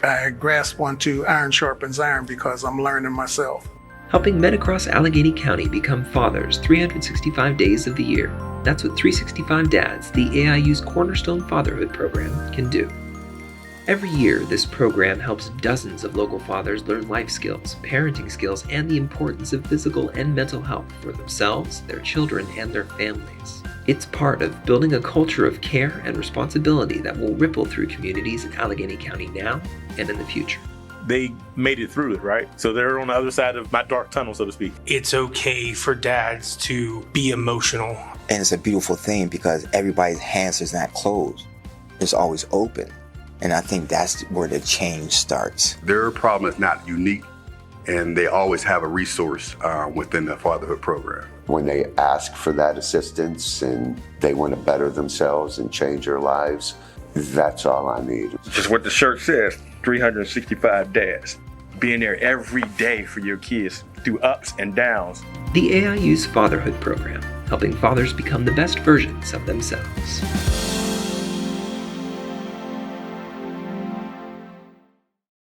I grasp onto iron sharpens iron because I'm learning myself. Helping men across Allegheny County become fathers 365 days of the year. That's what 365 Dads, the AIU's cornerstone fatherhood program, can do. Every year, this program helps dozens of local fathers learn life skills, parenting skills, and the importance of physical and mental health for themselves, their children, and their families. It's part of building a culture of care and responsibility that will ripple through communities in Allegheny County now and in the future. They made it through it, right? So they're on the other side of my dark tunnel, so to speak. It's okay for dads to be emotional. And it's a beautiful thing because everybody's hands is not closed. It's always open. And I think that's where the change starts. Their problem is not unique, and they always have a resource within the fatherhood program. When they ask for that assistance and they want to better themselves and change their lives, that's all I need. Just what the shirt says, 365 dads. Being there every day for your kids through ups and downs. The AIU's Fatherhood program, helping fathers become the best versions of themselves.